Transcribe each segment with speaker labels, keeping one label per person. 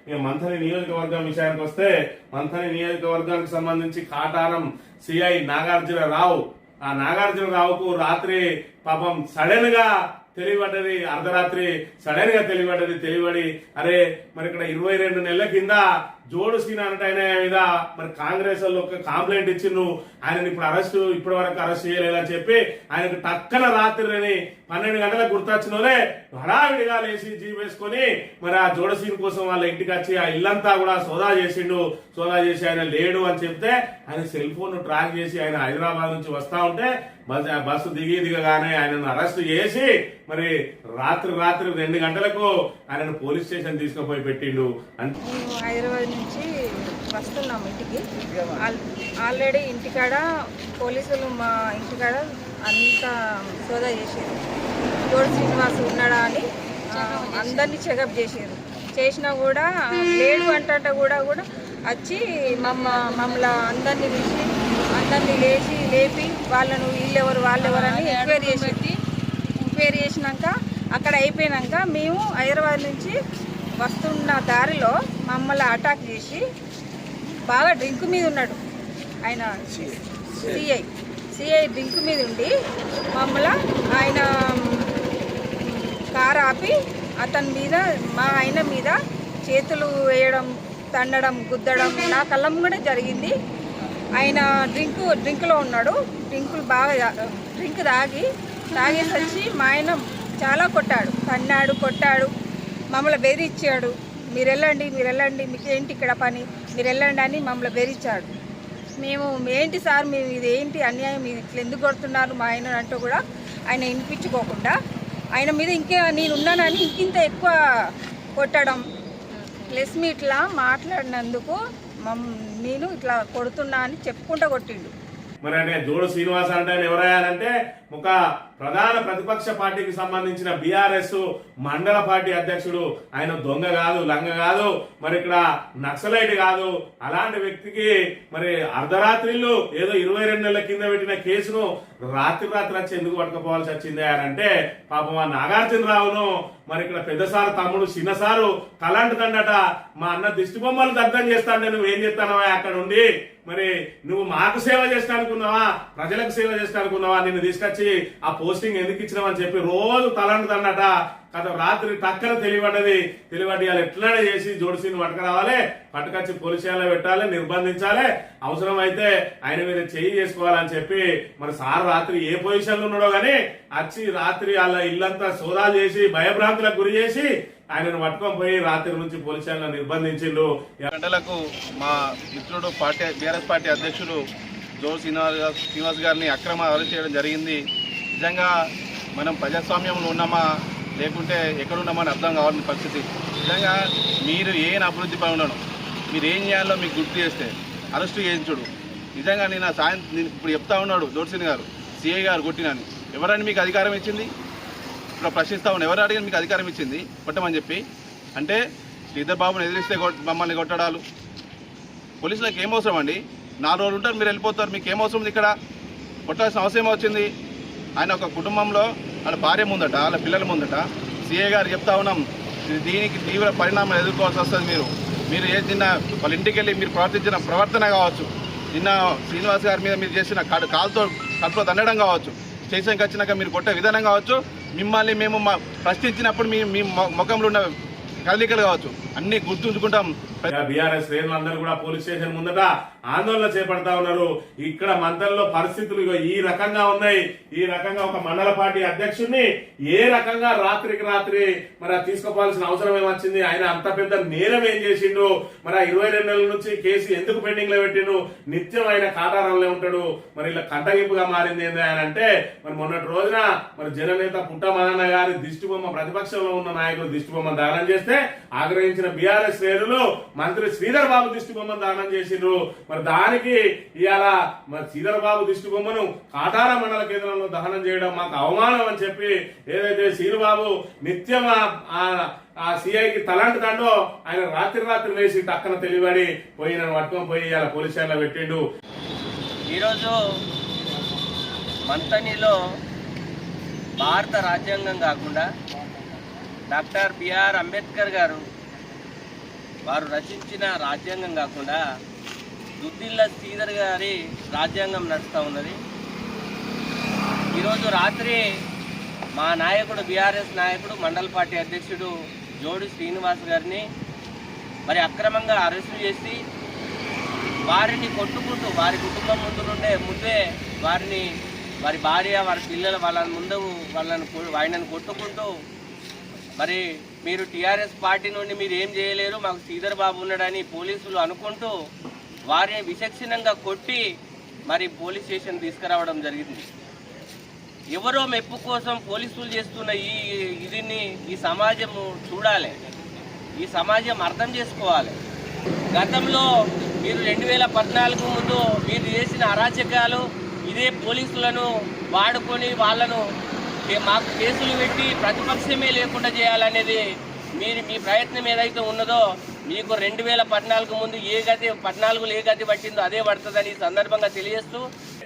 Speaker 1: ఇక మంథని నియోజకవర్గం విషయానికి వస్తే మంథని నియోజకవర్గానికి సంబంధించి కాటారం సిఐ నాగార్జునరావు, ఆ నాగార్జునరావుకు రాత్రి పాపం సడన్ గా తెలియబడ్డది, అర్ధరాత్రి సడన్ గా తెలియబడి అరే మరి ఇక్కడ 22 నెలల కింద జోడు సీన్ ఆయన మీద మరి కాంగ్రెస్ వాళ్ళు ఒక కంప్లైంట్ ఇచ్చిండ్రు, ఆయనని ఇప్పటి వరకు అరెస్ట్ చేయలేదని చెప్పి ఆయనకు టక్కన రాత్రిని 12 గంటలకు గుర్తొచ్చినోలే హడావిడిగా లేచి జీప్ వేసుకొని మరి ఆ జోడ సీన్ కోసం వాళ్ళ ఇంటికి వచ్చి ఆ ఇల్లంతా కూడా సోదా చేసి ఆయన లేడు అని చెప్తే ఆయన సెల్ ఫోన్ ట్రాక్ చేసి ఆయన హైదరాబాద్ నుంచి వస్తా ఉంటే బస్సు దిగగానే ఆయనను అరెస్ట్ చేసి మరి రాత్రి 2 గంటలకు ఆయనను పోలీస్ స్టేషన్ తీసుకుపోయి పెట్టిండు.
Speaker 2: హైదరాబాద్ నుంచి వస్తున్నాం ఇంటికి. ఆల్రెడీ ఇంటికాడ పోలీసులు మా ఇంటికాడ అంతా సోదా చేసారు. జోడు శ్రీనివాస్ ఉన్నాడా అని అందరినీ చెకప్ చేసినా కూడా లేడు అంటే కూడా వచ్చి మమ్మల్ని అందరినీ లేపి వాళ్ళను వాళ్ళెవరు అని ఎంక్వైరీ చేసినాక అక్కడ అయిపోయినాక మేము హైదరాబాద్ నుంచి వస్తున్న దారిలో మమ్మల్ని అటాక్ చేసి బాగా డ్రింక్ మీద ఉన్నాడు ఆయన. సిఐ డ్రింక్ మీద ఉండి మమ్మల్ని ఆయన కారు ఆపి అతని మీద మా ఆయన మీద చేతులు వేయడం, తన్నడం, గుద్దడం నా కళ్ళ ముందే జరిగింది. ఆయన డ్రింక్లో ఉన్నాడు. డ్రింక్ తాగేసి వచ్చి మా ఆయన చాలా కొట్టాడు, మమ్మల్ని బెదిరించాడు. మీరు వెళ్ళండి మీకు ఏంటి ఇక్కడ పని, మీరు వెళ్ళండి అని మమ్మల్ని బెదిరించాడు. మేము ఏంటి సార్ మేము ఇదేంటి అన్యాయం, మీరు ఇట్లా ఎందుకు కొడుతున్నారు మా ఆయన అంటూ కూడా ఆయన వినిపించుకోకుండా ఆయన మీద నేనున్నానని ఇంకింత ఎక్కువ కొట్టడం, ప్లస్ మీ ఇట్లా మాట్లాడినందుకు నేను ఇట్లా కొడుతున్నా అని చెప్పుకుంటూ కొట్టిండు.
Speaker 1: మరి అంటే జోడు శ్రీనివాస్ అంటే ఎవరయ్యారంటే ఒక ప్రధాన ప్రతిపక్ష పార్టీకి సంబంధించిన బీఆర్ఎస్ మండల పార్టీ అధ్యక్షుడు. ఆయన దొంగ కాదు, లంగ కాదు, మరి ఇక్కడ నక్సలైట్ కాదు. అలాంటి వ్యక్తికి మరి అర్ధరాత్రిళ్ళు ఏదో 22 నెలల కింద పెట్టిన కేసును రాత్రి వచ్చి ఎందుకు పట్టుకుపోవాల్సి వచ్చింది అంటే పాపం ఆ నాగార్జునరావును మరి ఇక్కడ పెద్దసారు తమ్ముడు చిన్నసారు తలంటుదండట. మా అన్న దిష్టి బొమ్మలు దగ్ధం చేస్తాను, నువ్వేం చేస్తానవా అక్కడ ఉండి, మరి నువ్వు మాకు సేవ చేస్తానుకున్నావా, ప్రజలకు సేవ చేస్తానుకున్నావా, నిన్ను తీసుకొచ్చి ఆ పోస్టింగ్ ఎందుకు ఇచ్చినావని చెప్పి రోజు తలంటుదన్నట. కథ రాత్రి టక్కన తెలియబడ్డది. వాళ్ళు ఎట్లనే చేసి జోడిసీని పట్టుకురావాలి, పట్టుకొచ్చి పోలీసులో పెట్టాలి, నిర్బంధించాలి, అవసరం అయితే ఆయన మీద చేయి చేసుకోవాలని చెప్పి మరి సార్ రాత్రి ఏ పొజిషన్ లో ఉన్నాడో గానీ వచ్చి రాత్రి వాళ్ళ ఇల్లంతా సోదాలు చేసి భయభ్రాంతులకు గురి చేసి ఆయనను పట్టుకొని పోయి రాత్రి నుంచి పోలీసులను నిర్బంధించిండు.
Speaker 3: గంటలకు మా మిత్రుడు బీఆర్ఎస్ పార్టీ అధ్యక్షుడు జోడు శ్రీనివాస్ గారిని అక్రమ అరెస్ట్ చేయడం జరిగింది. నిజంగా మనం ప్రజాస్వామ్యంలో ఉన్నామా లేకుంటే ఎక్కడున్నామని అర్థం కావాలని పరిస్థితి. నిజంగా మీరు ఏం అభివృద్ధి పనులను మీరు ఏం చేయాలో మీకు గుర్తు చేస్తే అరెస్టు చేయించుడు. నిజంగా నేను ఇప్పుడు చెప్తా ఉన్నాడు జోడ్సిన్ గారు, సిఐ గారు కొట్టినని. ఎవరని మీకు అధికారం ఇచ్చింది? ఇప్పుడు ప్రశ్నిస్తా ఉన్నాను, ఎవరు అడిగిన మీకు అధికారం ఇచ్చింది కొట్టమని చెప్పి? అంటే శ్రీధర్ బాబుని ఎదిరిస్తే మమ్మల్ని కొట్టడాలు. పోలీసులకు ఏం అవసరం అండి? 4 రోజులు ఉంటారు, మీరు వెళ్ళిపోతారు, మీకు ఏం అవసరం ఉంది ఇక్కడ? కొట్టాల్సిన అవసరం వచ్చింది. ఆయన ఒక కుటుంబంలో వాళ్ళ భార్య ముందట, వాళ్ళ పిల్లల ముందట సిఐ గారు చెప్తా ఉన్నాం, దీనికి తీవ్ర పరిణామాలు ఎదుర్కోవాల్సి వస్తుంది. మీరు ఏది నిన్న వాళ్ళ ఇంటికి వెళ్ళి మీరు ప్రవర్తించిన ప్రవర్తన కావచ్చు, నిన్న శ్రీనివాస్ గారి మీద మీరు చేసిన కాలుతో కడుపులో దండడం కావచ్చు, స్టేషన్కి వచ్చినాక మీరు కొట్టే విధానం కావచ్చు, మిమ్మల్ని మేము ప్రశ్నించినప్పుడు మీ ముఖంలో ఉన్న కదలికలు కావచ్చు, అన్ని గుర్తుంచుకుంటాం.
Speaker 1: బీఆర్ఎస్ శ్రేణులందరూ కూడా పోలీస్ స్టేషన్ ముందట ఆందోళన చేపడతా ఉన్నారు. ఇక్కడ మంత్రుల్లో పరిస్థితులు ఈ రకంగా ఉన్నాయి. ఈ రకంగా ఒక మండల పార్టీ అధ్యక్షుడిని ఏ రకంగా రాత్రికి రాత్రి మరి తీసుకోవాల్సిన అవసరం ఏమొచ్చింది? ఆయన అంత పెద్ద నేరం ఏం చేసిండు? మరి 22 నెలల నుంచి కేసు ఎందుకు పెండింగ్ లో పెట్టిండు? నిత్యం ఆయన కాటారంలో ఉంటాడు. మరి ఇలా కంటగింపుగా మారింది ఏంది అని అంటే మరి మొన్నటి రోజున మరి జననేత పుట్టమదన్న గారి దిష్టిబొమ్మ, ప్రతిపక్షంలో ఉన్న నాయకులు దిష్టిబొమ్మ దానం చేస్తే ఆగ్రహించిన బీఆర్ఎస్ శ్రేణులు మంత్రి శ్రీధర్ బాబు దిష్టిబొమ్మను దానం చేసిండ్రు. మరి దానికి ఇవాళ మరి శ్రీధర్ బాబు దిష్టిబొమ్మను కాటార మండల కేంద్రంలో దహనం చేయడం మాకు అవమానం అని చెప్పి ఏదైతే శ్రీనుబాబు నిత్యం ఆ సిఐకి తలంటుతాడో ఆయన రాత్రి వేసి టక్కన తెలియబడి పోయి నన్ను పట్టుకొని పోయి ఇలా పోలీస్ స్టేషన్లో పెట్టిండు.
Speaker 4: ఈరోజు మంతనిలో భారత రాజ్యాంగం కాకుండా డాక్టర్ బిఆర్ అంబేద్కర్ గారు వారు రచించిన రాజ్యాంగం కాకుండా దుద్దిల్ల శ్రీధర్ గారి రాజ్యాంగం నడుస్తూ ఉన్నది. ఈరోజు రాత్రి మా నాయకుడు బీఆర్ఎస్ నాయకుడు మండల పార్టీ అధ్యక్షుడు జోడి శ్రీనివాస్ గారిని మరి అక్రమంగా అరెస్టు చేసి వారిని కొట్టుకుంటూ వారి కుటుంబం ముందే వారిని వారి భార్య వారి పిల్లలు ఆయనను కొట్టుకుంటూ మరి మీరు టీఆర్ఎస్ పార్టీ నుండి మీరు ఏం చేయలేరు, మాకు శ్రీధర్ బాబు ఉన్నాడని పోలీసులు అనుకుంటూ వారిని విచక్షణంగా కొట్టి మరి పోలీస్ స్టేషన్ తీసుకురావడం జరిగింది. ఎవరో మెప్పు కోసం పోలీసులు చేస్తున్న ఈ సమాజము చూడాలి, ఈ సమాజం అర్థం చేసుకోవాలి. గతంలో మీరు 2014 ముందు మీరు చేసిన అరాచకాలు ఇదే పోలీసులను వాడుకొని వాళ్ళను మాకు కేసులు పెట్టి ప్రతిపక్షమే లేకుండా చేయాలనేది మీ ప్రయత్నం ఏదైతే ఉన్నదో మీకు 2014 ముందు 14 ఏ గతి పట్టిందో అదే పడుతుందని ఈ సందర్భంగా తెలియజేస్తూ,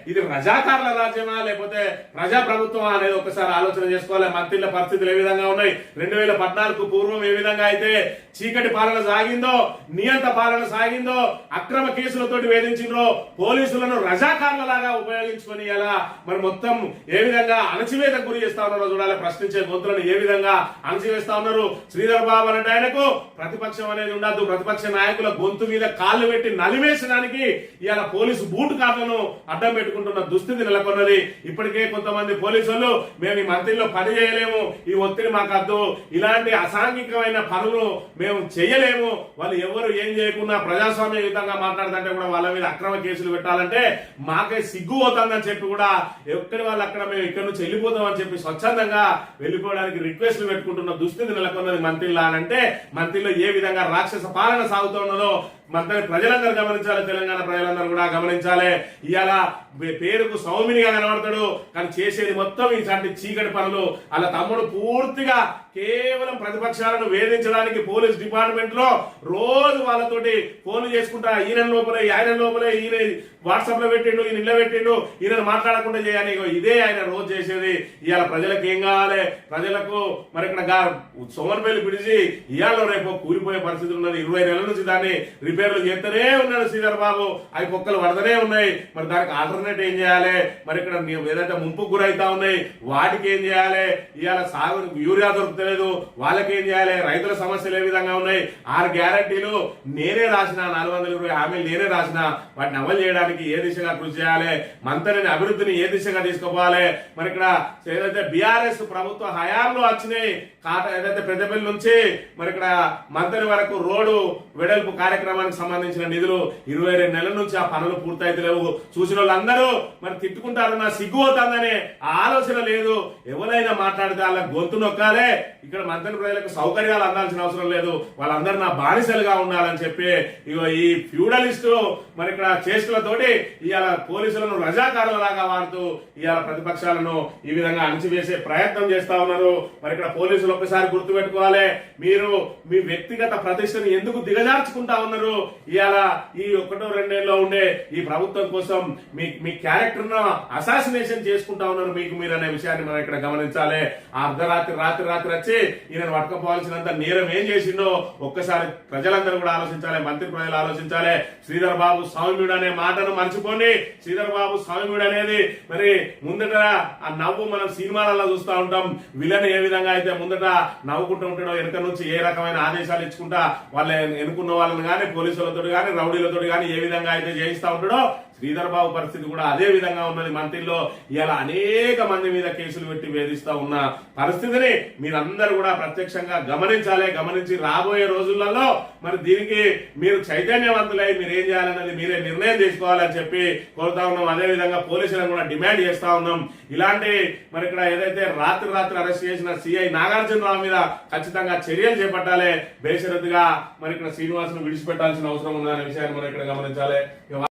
Speaker 1: ఇది రజాకారుల రాజ్యమా లేకపోతే ప్రజా ప్రభుత్వమా అనేది ఒకసారి ఆలోచన చేసుకోవాలి. మంత్రుల పరిస్థితులు ఏ విధంగా ఉన్నాయి, 2014 పూర్వం ఏ విధంగా అయితే చీకటి పాలన సాగిందో, నియంత పాలన సాగిందో, అక్రమ కేసులతోటి వేధించిందో, పోలీసులను రజాకారుల లాగా ఉపయోగించుకొని ఎలా మరి మొత్తం ఏ విధంగా అణచివేతకు గురి చేస్తా ఉన్నారో చూడాలి. ప్రశ్నించే గొంతులను ఏ విధంగా అణచివేస్తా ఉన్నారు. శ్రీధర్ బాబు అంటే ఆయనకు ప్రతిపక్షం అనేది ఉండద్దు, ప్రతిపక్ష నాయకుల గొంతు మీద కాళ్ళు పెట్టి నలివేసడానికి ఇవాళ పోలీసు బూటు కార్లను అడ్డం పెట్టుకుంటున్న దుస్థితి నెలకొన్నది. ఇప్పటికే కొంతమంది పోలీసులు మేము ఈ మంత్రిలో పని చేయలేము, ఈ ఒత్తిడి మాకు అద్దు, ఇలాంటి అసాంఘికమైన పనులు మేము చేయలేము, వాళ్ళు ఎవరు ఏం చేయకుండా ప్రజాస్వామ్యయుతంగా మాట్లాడుతుంటే కూడా వాళ్ళ మీద అక్రమ కేసులు పెట్టాలంటే మాకే సిగ్గు పోతుందని చెప్పి కూడా ఎక్కడి వాళ్ళు అక్కడ మేము ఇక్కడ నుంచి వెళ్ళిపోతామని చెప్పి స్వచ్ఛందంగా వెళ్ళిపోవడానికి రిక్వెస్ట్లు పెట్టుకుంటున్న దుస్థితి నెలకొన్నది మంత్రిలా. అంటే మంత్రిలో ఏ విధంగా రాక్షస పాలన సాగుతున్నదో మంత్రి ప్రజలందరూ గమనించాలి, తెలంగాణ ప్రజలందరూ కూడా గమనించాలి. ఇవాళ పేరుకు సౌమినిగా కనబడతాడు కానీ చేసేది మొత్తం ఇలాంటి చీకటి పనులు. అలా తమ్ముడు పూర్తిగా కేవలం ప్రతిపక్షాలను వేధించడానికి పోలీస్ డిపార్ట్మెంట్ లో రోజు వాళ్ళతోటి ఫోన్లు చేసుకుంటా ఈయన లోపలే ఈయన వాట్సాప్ లో పెట్టిండు, ఈయన ఇళ్ళ పెట్టిండు, ఈయన మాట్లాడకుండా చేయాలి. ఇదే ఆయన రోజు చేసేది. ఇవాళ ప్రజలకు ఏం కావాలి, ప్రజలకు మరి ఇక్కడ సోమర్పల్లి పిడిచి ఇవాళ రేపు కూలిపోయే పరిస్థితి ఉన్నది. 20 నెలల నుంచి దాన్ని రిపేర్లు చేస్తూనే ఉన్నాడు శ్రీధర్ బాబు. అవి కుక్కలు పడతనే ఉన్నాయి. మరి దానికి ఆల్టర్నేట్ ఏం చేయాలి, మరి ఇక్కడ ఏదైతే ముంపుకు గురైతా ఉన్నాయి వాటికి ఏం చేయాలి, ఇవాళ సాగు యూరియా దొరుకుతలేదు వాళ్ళకి ఏం చేయాలి, రైతుల సమస్యలు ఏ విధంగా ఉన్నాయి. 6 గ్యారంటీలు నేనే రాసిన, 420 హామీలు నేనే రాసిన, వాటిని అమలు చేయడానికి ఏ దిశగా కృషి చేయాలి, మంత్రిని అభివృద్ధిని ఏ దిశగా తీసుకోవాలి. మరి ఇక్కడ ఏదైతే బీఆర్ఎస్ ప్రభుత్వ హయాంలో వచ్చినాయి ఏదైతే పెద్దపల్లి నుంచి మరి ఇక్కడ మంత్రి వరకు రోడ్డు వెడల్పు కార్యక్రమానికి సంబంధించిన నిధులు 22 నెలల నుంచి ఆ పనులు పూర్తయితే లేవు. చూసిన వాళ్ళందరూ మరి తిట్టుకుంటారు, నా సిగ్గు అవుతుందనే ఆలోచన లేదు. ఎవరైనా మాట్లాడితే వాళ్ళ గొంతు నొక్కాలే. ఇక్కడ మంత్రి ప్రజలకు సౌకర్యాలు అందాల్సిన అవసరం లేదు, వాళ్ళందరూ నా బానిసలుగా ఉండాలని చెప్పి ఈ ఫ్యూడలిస్టు మరి ఇక్కడ చేష్టలతోటి ఇవాళ పోలీసులను రజాకారుల లాగా వాడుతూ ఇవాళ ప్రతిపక్షాలను ఈ విధంగా అణచివేసే ప్రయత్నం చేస్తా ఉన్నారు. మరి ఇక్కడ పోలీసులు ఒక్కసారి గుర్తు పెట్టుకోవాలి, మీరు మీ వ్యక్తిగత ప్రతిష్టను ఎందుకు దిగజార్చుకుంటా ఉన్నారు. ఇవాళ ఈ 1-2 ఏళ్ళలో ఉండే ఈ ప్రభుత్వం కోసం మీ క్యారెక్టర్ ను అసాసినేషన్ చేసుకుంటా ఉన్నారు మీకు మీరు అనే విషయాన్ని మనం ఇక్కడ గమనించాలి. ఆ అర్ధరాత్రి వచ్చి ఈయన పట్టుకపోవాల్సినంత నేరం ఏం చేసిండో ఒక్కసారి ప్రజలందరూ కూడా ఆలోచించాలి, మంత్రి ప్రజలు ఆలోచించాలి. శ్రీధర్ బాబు సౌమ్యుడు అనే మాటను మర్చిపోండి. శ్రీధర్ బాబు సౌమ్యుడు అనేది మరి ముందట ఆ నవ్వు మనం సినిమాలలో చూస్తూ ఉంటాం. విలన్ ఏ విధంగా అయితే ముందట నవ్వుకుంటూ ఉంటాడో, వెనక నుంచి ఏ రకమైన ఆదేశాలు ఇచ్చుకుంటా వాళ్ళ ఎన్నుకున్న వాళ్ళని కానీ పోలీసులతో కానీ రౌడీలతో కానీ ఏ విధంగా అయితే చేయిస్తా ఉంటాడో శ్రీధర్ బాబు పరిస్థితి కూడా అదే విధంగా ఉన్నది. మంత్రిలో ఇలా అనేక మంది మీద కేసులు పెట్టి వేధిస్తా ఉన్న పరిస్థితిని మీరందరూ కూడా ప్రత్యక్షంగా గమనించాలి. గమనించి రాబోయే రోజులలో మరి దీనికి మీరు చైతన్యవంతులై మీరు ఏం చేయాలన్నది మీరే నిర్ణయం తీసుకోవాలని చెప్పి కోరుతా ఉన్నాం. అదే విధంగా పోలీసులను కూడా డిమాండ్ చేస్తా ఉన్నాం. ఇలాంటి మరి ఇక్కడ ఏదైతే రాత్రి అరెస్ట్ చేసిన సిఐ నాగార్జునరావు మీద ఖచ్చితంగా చర్యలు చేపట్టాలి. బేషరతుగా మరి ఇక్కడ శ్రీనివాసును విడిచిపెట్టాల్సిన అవసరం ఉందనే విషయాన్ని మనం ఇక్కడ గమనించాలి.